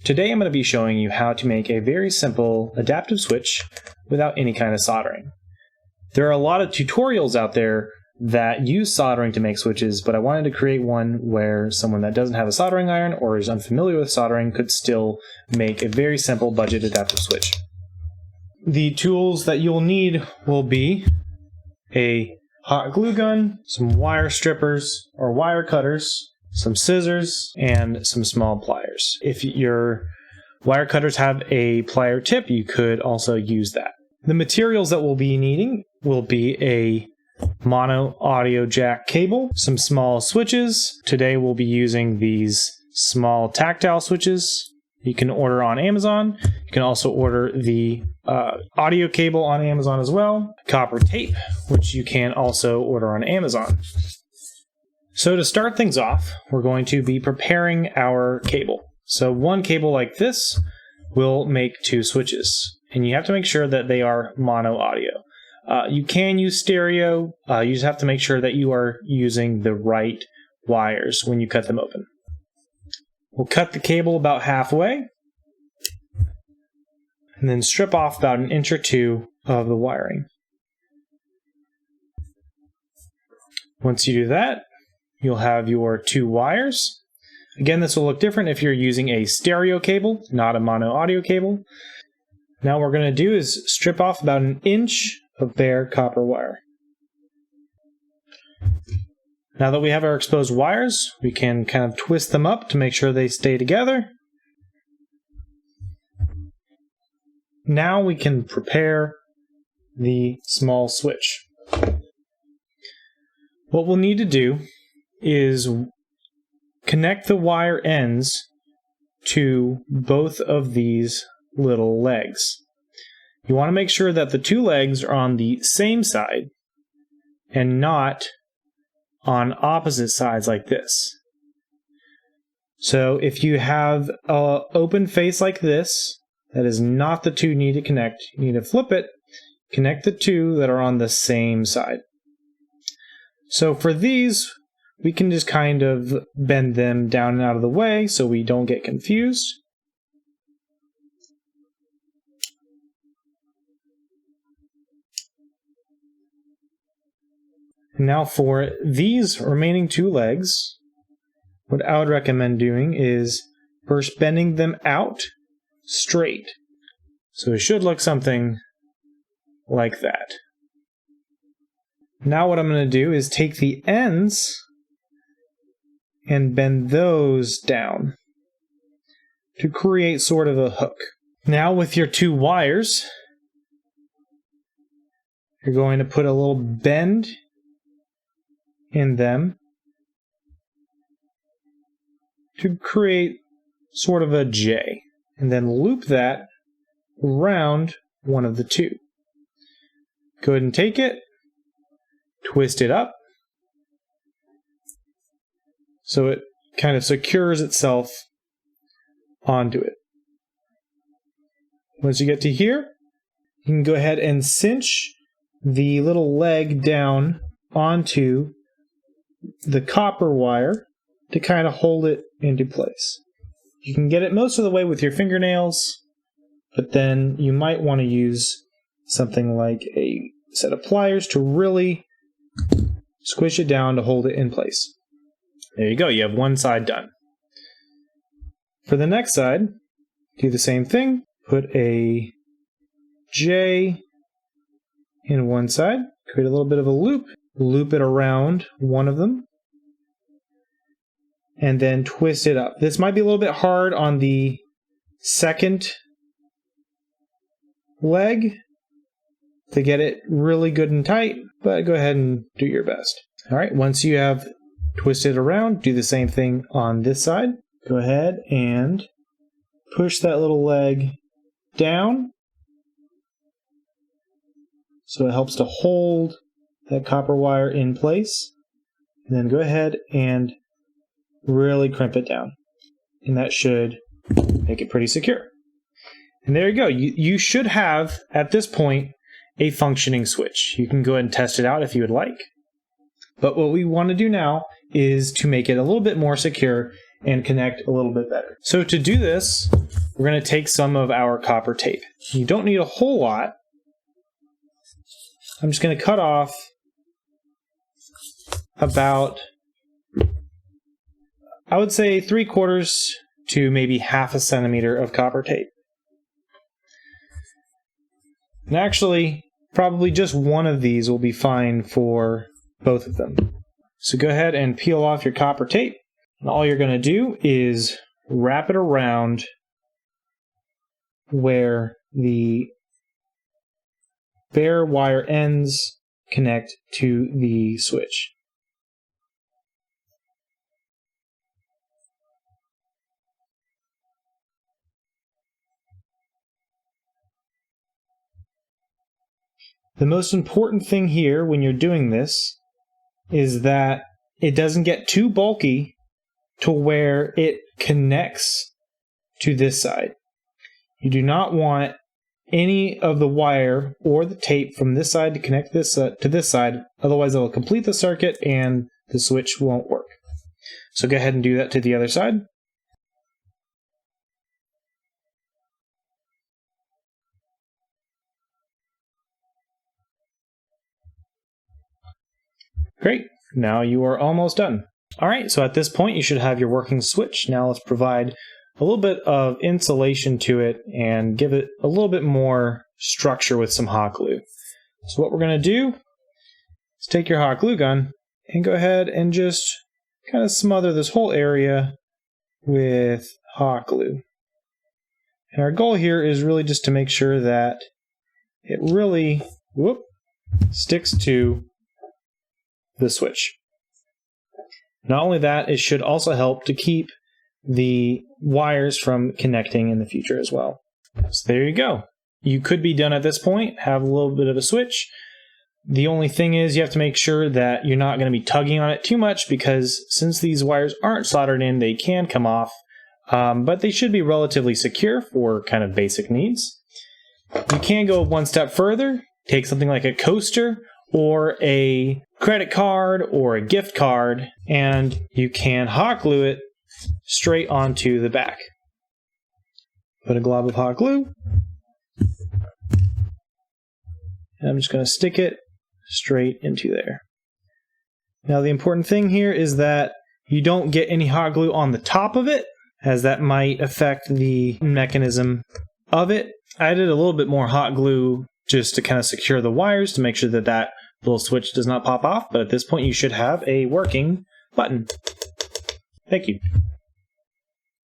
Today I'm going to be showing you how to make a very simple adaptive switch without any kind of soldering. There are a lot of tutorials out there that use soldering to make switches, but I wanted to create one where someone that doesn't have a soldering iron or is unfamiliar with soldering could still make a very simple budget adaptive switch. The tools that you'll need will be a hot glue gun, some wire strippers or wire cutters, some scissors, and some small pliers. If your wire cutters have a plier tip, you could also use that. The materials that we'll be needing will be a mono audio jack cable, some small switches. Today we'll be using these small tactile switches you can order on Amazon. You can also order the audio cable on Amazon as well. Copper tape, which you can also order on Amazon. So to start things off, we're going to be preparing our cable. So one cable like this will make two switches, and you have to make sure that they are mono audio. You can use stereo, you just have to make sure that you are using the right wires when you cut them open. We'll cut the cable about halfway, and then strip off about 1 inch or 2 of the wiring. Once you do that, you'll have your 2 wires. Again, this will look different if you're using a stereo cable, not a mono audio cable. Now what we're going to do is strip off about 1 inch of bare copper wire. Now that we have our exposed wires, we can kind of twist them up to make sure they stay together. Now we can prepare the small switch. What we'll need to do is connect the wire ends to both of these little legs. You want to make sure that the 2 legs are on the same side and not on opposite sides like this. So if you have an open face like this, that is not the 2 you need to connect. You need to flip it, connect the 2 that are on the same side. So for these, we can just kind of bend them down and out of the way so we don't get confused. Now for these remaining 2 legs, what I would recommend doing is first bending them out straight. So it should look something like that. Now what I'm going to do is take the ends and bend those down to create sort of a hook. Now with your 2 wires, you're going to put a little bend in them to create sort of a J, and then loop that around one of the 2. Go ahead and take it, twist it up so it kind of secures itself onto it. Once you get to here, you can go ahead and cinch the little leg down onto the copper wire to kind of hold it into place. You can get it most of the way with your fingernails, but then you might want to use something like a set of pliers to really squish it down to hold it in place. There you go, you have one side done. For the next side, do the same thing. Put a J in one side, create a little bit of a loop, loop it around one of them, and then twist it up. This might be a little bit hard on the second leg to get it really good and tight, but go ahead and do your best. All right, once you have twisted around, do the same thing on this side. Go ahead and push that little leg down so it helps to hold that copper wire in place. And then go ahead and really crimp it down. And that should make it pretty secure. And there you go. You should have, at this point, a functioning switch. You can go ahead and test it out if you would like. But what we want to do now is to make it a little bit more secure and connect a little bit better. So to do this, we're going to take some of our copper tape. You don't need a whole lot. I'm just going to cut off about, I would say 3/4 to maybe 1/2 centimeter of copper tape. And actually, probably just one of these will be fine for both of them. So go ahead and peel off your copper tape. And all you're going to do is wrap it around where the bare wire ends connect to the switch. The most important thing here when you're doing this is that it doesn't get too bulky to where it connects to this side. You do not want any of the wire or the tape from this side to connect this to this side, otherwise it'll complete the circuit and the switch won't work. So go ahead and do that to the other side. Great, now you are almost done. Alright, so at this point you should have your working switch. Now let's provide a little bit of insulation to it and give it a little bit more structure with some hot glue. So what we're going to do is take your hot glue gun and go ahead and just kind of smother this whole area with hot glue. And our goal here is really just to make sure that it really sticks to the switch. Not only that, it should also help to keep the wires from connecting in the future as well. So there you go. You could be done at this point, have a little bit of a switch. The only thing is you have to make sure that you're not going to be tugging on it too much, because since these wires aren't soldered in, they can come off, but they should be relatively secure for kind of basic needs. You can go one step further, take something like a coaster or a credit card or a gift card, and you can hot glue it straight onto the back. Put a glob of hot glue, and I'm just going to stick it straight into there. Now the important thing here is that you don't get any hot glue on the top of it, as that might affect the mechanism of it. I added a little bit more hot glue just to kind of secure the wires to make sure that that little switch does not pop off, but at this point you should have a working button. Thank you.